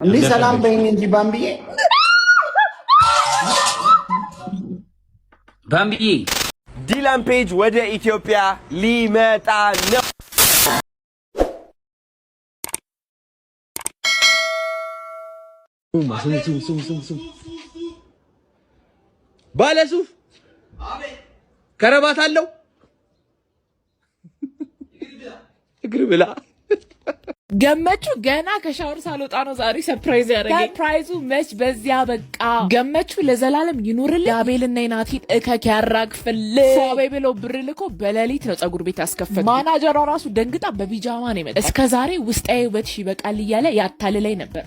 እንዴ ሰላም በይኝ እንጂ ባምቢዬ ባምቢዬ ዲላን ፔጅ ወደ ኢትዮጵያ ሊመጣ ነው። ባለሱፍ ከረባት አለው እግር ብላ ገመቹ ገና ከሻወር ሳልወጣ ነው ዛሬ ሰርፕራይዝ ያደረገኝ። ሰርፕራይዙ መች በዚያ በቃ። ገመቹ ለዘላለም ይኑርልኝ። የአቤልና የናቲን እከክ ያራግፍልኝ። ፏቤ ብለው ብር ልኮ በሌሊት ነው ፀጉር ቤት ያስከፈተ። ማናጀሯ ራሱ ደንግጣ በቢጃማ ነው የመጣው። እስከ ዛሬ ውስጣዊ ውበትሽ ይበቃል እያለ ያታልለኝ ነበር።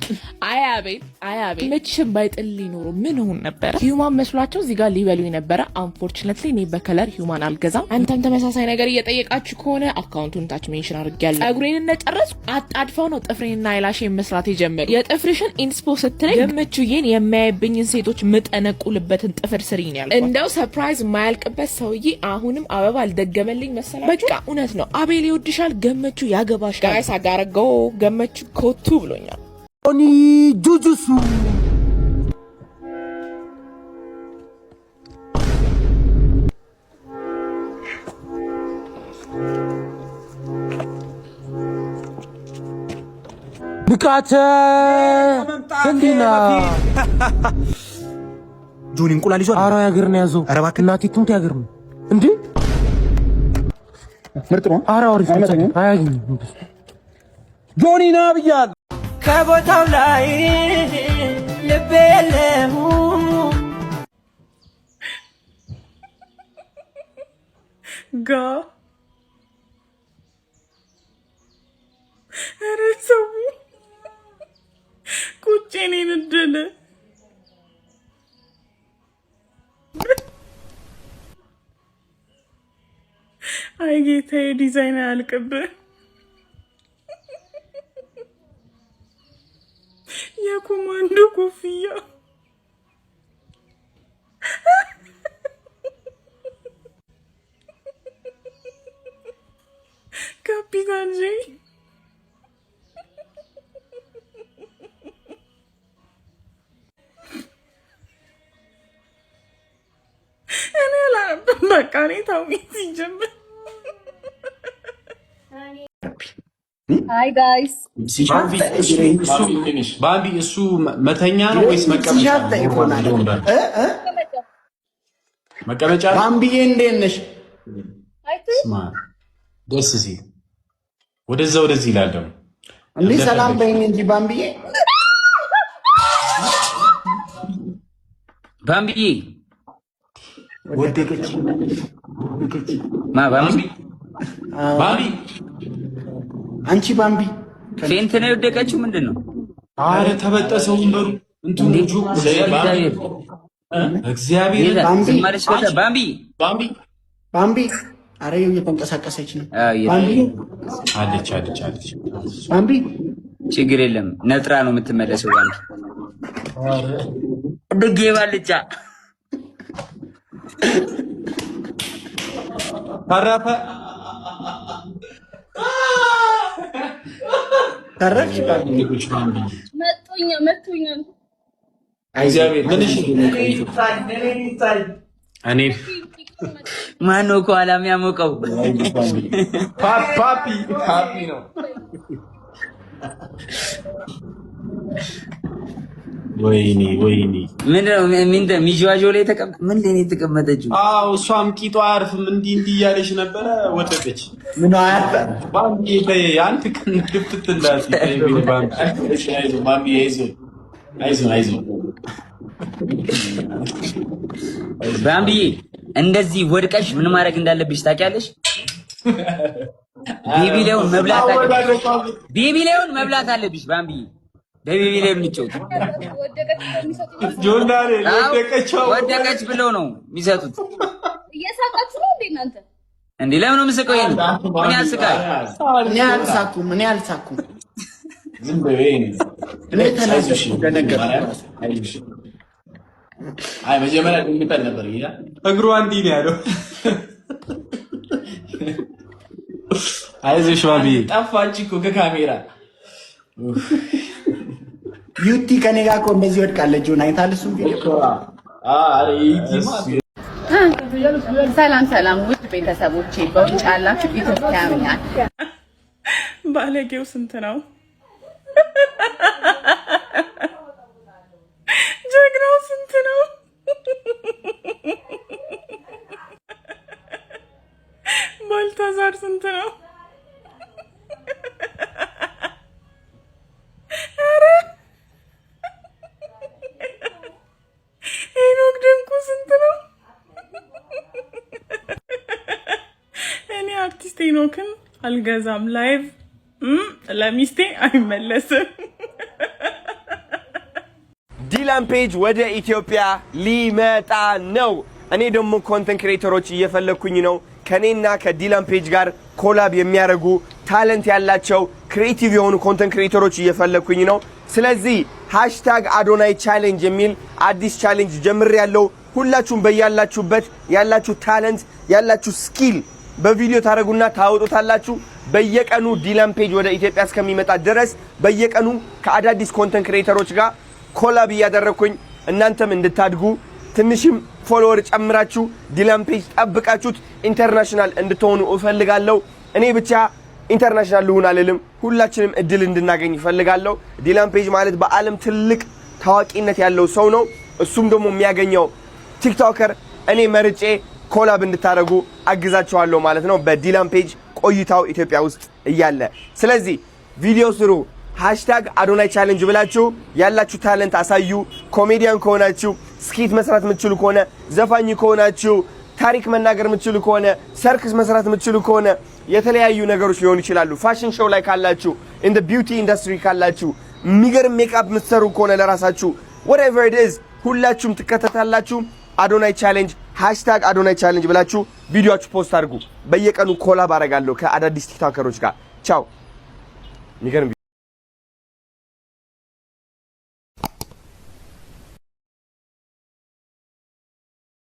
አይ አቤል መችሽን ባይጥልኝ ኖሮ ምን ሆን ነበረ? ሂውማን መስሏቸው እዚህ ጋር ሊበሉኝ ነበረ። አንፎርቹኔትሊ እኔ በከለር ሂውማን አልገዛም። አንተም ተመሳሳይ ነገር እየጠየቃችሁ ከሆነ አካውንቱን ታች ሜንሽን አድርጌያለሁ። ፀጉሬን እንደጨረስኩ አጣድፈው ነው ጥፍሬንና አይላሽን መስራት የጀመሩ። የጥፍርሽን ኢንስፖ ስትለኝ ገመቹዬን የሚያይብኝን ሴቶች ምጠነቁልበትን ጥፍር ስሪኝ ያልኩት። እንደው ሰርፕራይዝ የማያልቅበት ሰውዬ አሁንም አበባ አልደገመልኝ መሰላችሁ? በቃ እውነት ነው። አቤል ይወድሻል፣ ገመቹ ያገባሻል። ጋይስ አጋረገው ገመቹ ኮቱ ብሎኛል። ኦኒ ጁጁሱ ንቃተ እንዲና ጆኒ እንቁላል ይዟል። አራ ያገር ነው ያዘው። ኧረ እባክህ እናቴ ትሙት ያገር ነው እንዴ! ምርጥ ነው። አራ አሪፍ ነው። አያገኝም ጆኒ ና ብያለሁ። ከቦታው ላይ ልቤ የለሁ ጋ ኧረ ሰው ቁጭኔ ነደለ። አይ ጌታዬ ዲዛይን አያልቅብህ። የኮማንዶ ኮፍያ ካፒታን ጄ በቃ እኔ ታውቂ ሲጀምር ሃይ ጋይስ ባምቢ እሱ መተኛ ነው ወይስ መቀመጫ? መቀመጫ። ባምቢዬ እንዴት ነሽ? ስማ ደስ ሲል ወደዚህ ይላል ደግሞ። እንዴ ሰላም በይኝ እንጂ ባምቢዬ ባምቢዬ ወደቀች። ባምቢ አንቺ ባምቢ ፌንት ነው የወደቀችው። ምንድን ነው? አረ ተበጠሰው ወንበሩ እንትኑ ልጁ እግዚአብሔር ባምቢ አረ እየተንቀሳቀሰች ነው። አለች ባምቢ ችግር የለም ነጥራ ነው የምትመለሰው። ባምቢ ድጌ ባልጫ ታራፈ ተረፍሽ ባምቢ መቶኛ እግዚአብሔር ምንሽ እኔ ማነው ከኋላ የሚያሞቀው? ፓፒ ነው። ወይኔ ምንድነው ሚጅዋጆ ላይ የተቀመጠችው? አዎ እሷም ቂጧ አያርፍም። እንዲህ እያለች ነበረ ወደቀች። ምን አያርፍ ባምቢ አንተ ቀን ድፍት እንዳት ባምቢ አይዞህ ባምቢዬ እንደዚህ ወድቀሽ ምን ማድረግ እንዳለብሽ ታውቂያለሽ? ቤቢሌውን መብላት አለብሽ ባምቢዬ። በቤቢሌውን እንጫወት። ወደቀች ብለው ነው የሚሰጡት። እየሳቃችሁ ነው እንዴ እናንተ? እንዴ ለምን ነው የምስቀው? ይሄን ምን ያስቃል? እኔ አልሳኩም። ዝም በይ እኔ ተናዝሽ ለነገር አይ መጀመሪያ ድምጠል ነበር ይያ እግሩ እንዲህ ነው ያለው። አይዞሽ ባቢ ጠፋች እኮ ከካሜራ ዩቲ ከኔ ጋር እኮ እንደዚህ ወድቃለች። ጆን አይታል እሱም ቪዲዮ ሰላም ውድ ቤተሰቦቼ በውጭ ያላችሁ ኢትዮጵያውያን ባለጌው ስንት ነው? ጀግናው ስንት ነው? ባልታዛር ስንት ነው? ሄኖክ ድንቁ ስንት ነው? እኔ አርቲስት ሄኖክን አልገዛም። ላይቭ ለሚስቴ አይመለስም። ዲላን ፔጅ ወደ ኢትዮጵያ ሊመጣ ነው። እኔ ደግሞ ኮንተንት ክሬተሮች እየፈለኩኝ ነው ከኔና ከዲላን ፔጅ ጋር ኮላብ የሚያደርጉ ታለንት ያላቸው ክሪኤቲቭ የሆኑ ኮንተንት ክሬተሮች እየፈለኩኝ ነው። ስለዚህ #አዶናይ ቻሌንጅ የሚል አዲስ ቻሌንጅ ጀምሬያለሁ። ሁላችሁም በያላችሁበት ያላችሁ ታለንት ያላችሁ ስኪል በቪዲዮ ታረጉና ታወጡታላችሁ። በየቀኑ ዲላን ፔጅ ወደ ኢትዮጵያ እስከሚመጣ ድረስ በየቀኑ ከአዳዲስ ኮንተንት ክሬተሮች ጋር ኮላብ እያደረኩኝ እናንተም እንድታድጉ ትንሽም ፎሎወር ጨምራችሁ ዲላን ፔጅ ጠብቃችሁት ኢንተርናሽናል እንድትሆኑ እፈልጋለሁ። እኔ ብቻ ኢንተርናሽናል ልሁን አልልም፣ ሁላችንም እድል እንድናገኝ እፈልጋለሁ። ዲላን ፔጅ ማለት በዓለም ትልቅ ታዋቂነት ያለው ሰው ነው። እሱም ደግሞ የሚያገኘው ቲክቶከር እኔ መርጬ ኮላብ እንድታረጉ አግዛችኋለሁ ማለት ነው በዲላን ፔጅ ቆይታው ኢትዮጵያ ውስጥ እያለ። ስለዚህ ቪዲዮ ስሩ #አዶናይ ቻሌንጅ ብላችሁ ያላችሁ ታለንት አሳዩ። ኮሜዲያን ከሆናችሁ ስኪት መስራት የምትችሉ ከሆነ፣ ዘፋኝ ከሆናችሁ ታሪክ መናገር የምትችሉ ከሆነ፣ ሰርክስ መስራት የምትችሉ ከሆነ የተለያዩ ነገሮች ሊሆኑ ይችላሉ። ፋሽን ሾው ላይ ካላችሁ፣ ኢን ዘ ቢዩቲ ኢንዱስትሪ ካላችሁ፣ የሚገርም ሜካፕ የምትሰሩ ከሆነ ለራሳችሁ whatever it is ሁላችሁም ትከተታላችሁ። አዶናይ ቻሌንጅ #አዶናይ ቻሌንጅ ብላችሁ ቪዲዮአችሁ ፖስት አድርጉ። በየቀኑ ኮላብ አደርጋለሁ ከአዳዲስ ቲክቶከሮች ጋር። ቻው። የሚገርም